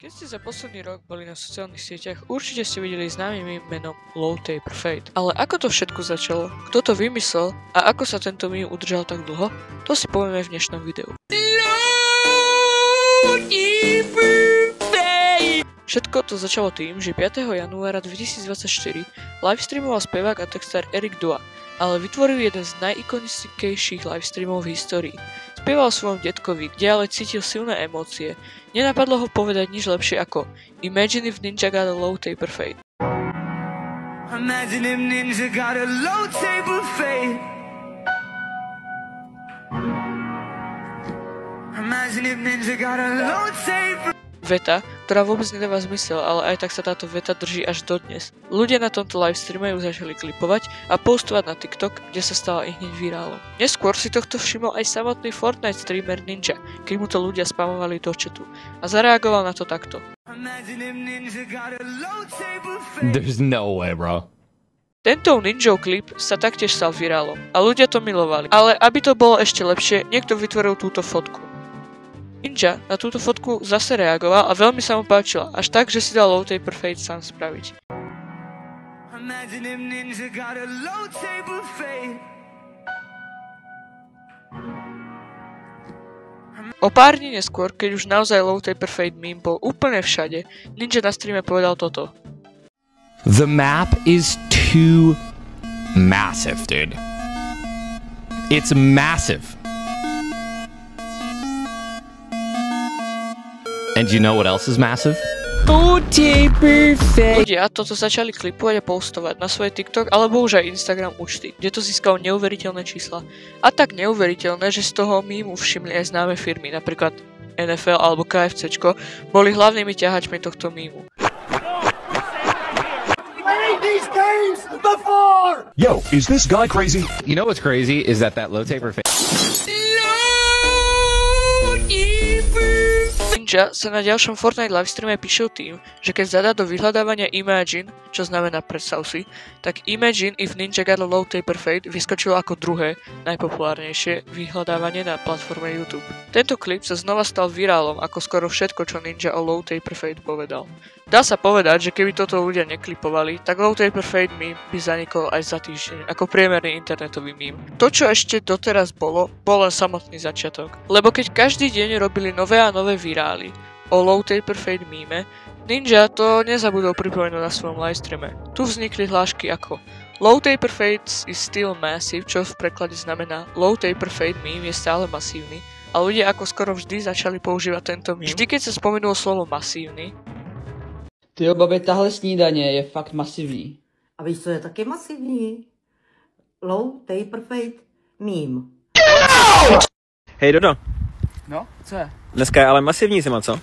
Keď ste za posledný rok boli na sociálnych sieťach, určite ste videli známy meme menom Low Taper Fade. Ale ako to všetko začalo? Kto to vymyslel? A ako sa tento meme udržal tak dlho? To si povieme v dnešnom videu. Všetko to začalo tým, že 5. januára 2024 livestreamoval spevák a textár Eric Dua, ale vytvoril jeden z najikonickejších livestreamov v histórii. Spieval svojom detkovi, kde ale cítil silné emócie. Nenapadlo ho povedať nič lepšie ako Imagine if Ninja got a low taper fade. Imagine if Ninja got a low taper fade. Imagine if Ninja got a low taper. Veta, ktorá vôbec nedáva zmysel, ale aj tak sa táto veta drží až dodnes. Ľudia na tomto livestreame ju začali klipovať a postovať na TikTok, kde sa stala i hneď virálom. Neskôr si tohto všimol aj samotný Fortnite streamer Ninja, keď mu to ľudia spamovali do chatu a zareagoval na to takto. There's no way, bro. Tento Ninjov klip sa taktiež stal virálom a ľudia to milovali, ale aby to bolo ešte lepšie, niekto vytvoril túto fotku. Ninja na túto fotku zase reagoval a veľmi sa mu páčila, až tak, že si dal low taper fade sám spraviť. O pár dní neskôr, keď už naozaj low taper fade meme bol úplne všade, Ninja na streame povedal toto. The map is too massive, dude. It's massive. And you know what else is massive? Low taper fade. Ľudia toto začali klipovať a postovať na svoje TikTok alebo už aj Instagram účty, kde to získalo neuveriteľné čísla. A tak neuveriteľné, že z toho mému všimli aj známe firmy, napríklad NFL alebo KFCčko, boli hlavnými ťahačmi tohto mému. Yo, is this guy crazy? You know what's crazy is that low taper fade. Ninja sa na ďalšom Fortnite livestreame píšil tým, že keď zadá do vyhľadávania Imagine, čo znamená predstav si, tak Imagine if Ninja got a low taper fade vyskočilo ako druhé najpopulárnejšie vyhľadávanie na platforme YouTube. Tento klip sa znova stal virálom ako skoro všetko, čo Ninja o low taper fade povedal. Dá sa povedať, že keby toto ľudia neklipovali, tak low taper fade meme by zanikol aj za týždeň ako priemerný internetový meme. To, čo ešte doteraz bol len samotný začiatok. Lebo keď každý deň robili nové a nové virály o low taper fade meme, Ninja to nezabudol pripomenúť na svojom livestreame. Tu vznikli hlášky ako Low taper fade is still massive, čo v preklade znamená low taper fade meme je stále masívny a ľudia ako skoro vždy začali používať tento meme. Vždy keď sa spomenulo slovo masívny. Tyjo, babi, tahle snídaně je fakt masivní. A víš, co je taky masivní? Low taper fade meme. Hej Dodo, No, co je? dneska je ale masivní zima, co?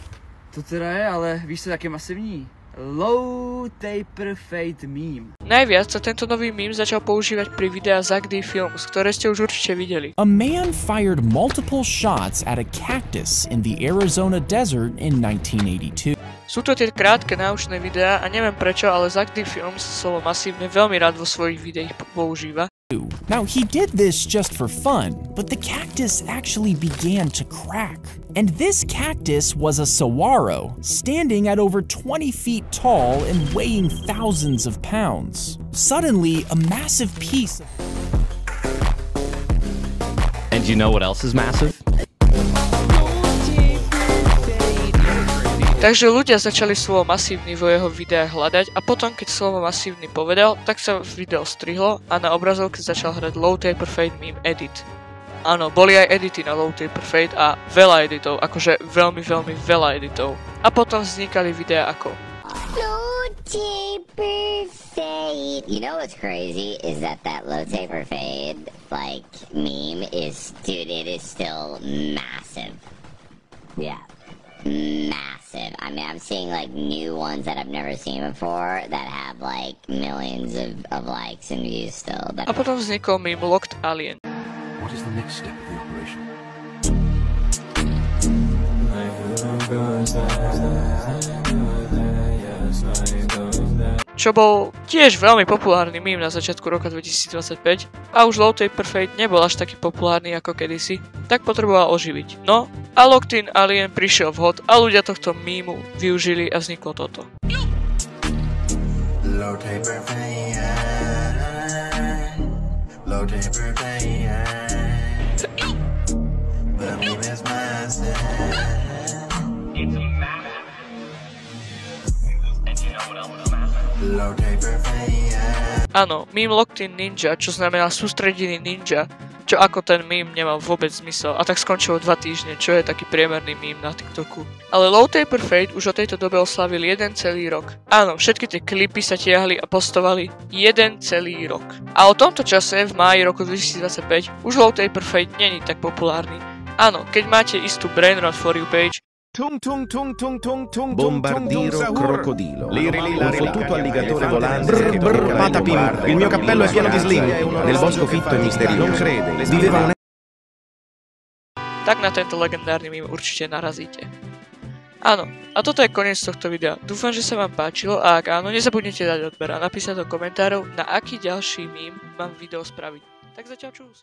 To teda je, ale víš, co je taky masivní? Low taper fade meme. Najviac sa tento nový meme začal používať pri videa Zack D Films, ktoré ste už určite videli. A man fired multiple shots at a cactus in the Arizona desert in 1982. Sú to tie krátke náučné videá a neviem prečo, ale Zack D Films slovo masívne veľmi rád vo svojich videách používa. Now, he did this just for fun, but the cactus actually began to crack. And this cactus was a saguaro, standing at over 20 feet tall and weighing thousands of pounds. Suddenly, a massive piece of... And you know what else is massive? Takže ľudia začali slovo masívny vo jeho videách hľadať a potom keď slovo masívny povedal, tak sa video strihlo a na obrazovke začal hrať low taper fade meme edit. Áno, boli aj edity na low taper fade a veľa editov, akože veľmi veľa editov. A potom vznikali videá ako Low taper fade. You know what's crazy is that low taper fade like meme is, dude, it is still massive. Yeah. Massive. I mean, I'm seeing like new ones that I've never seen before that have like millions of likes and views still. A potom vznikol meme Locked Alien. What is the next step of the operation? čo bol tiež veľmi populárny mím na začiatku roka 2025 a už Low Taper Fade nebol až taký populárny ako kedysi, tak potreboval oživiť. No a Locked In Alien prišiel vhod a ľudia tohto mímu využili a vzniklo toto. Low taper fade, low taper fade, but me is myself. It's a massive. And you know what else is massive? Low taper fade. Áno, mím Locked In Ninja, čo znamená sústredený ninja, čo ako ten mím nemal vôbec zmysel a tak skončilo 2 týždne, čo je taký priemerný mím na TikToku. Ale Low Taper Fade už o tejto dobe oslavil 1 celý rok. Áno, všetky tie klipy sa tiahli a postovali 1 celý rok. A o tomto čase, v máji roku 2025, už Low Taper Fade není tak populárny. Áno, keď máte istú Brainrot For You page, Bombardiro crocodilo. Un fottuto alligatore volante. Patapim. Il mio cappello è pieno di slim. Nel bosco fitto e misterioso. Non crede. Viveva un... tak na tento legendárny mím určite narazíte. Áno, a toto je koniec tohto videa. Dúfam, že sa vám páčilo a ak áno, nezabudnite dať odber a napísať do komentárov, na aký ďalší mím mám video spraviť. Tak zatiaľ čus.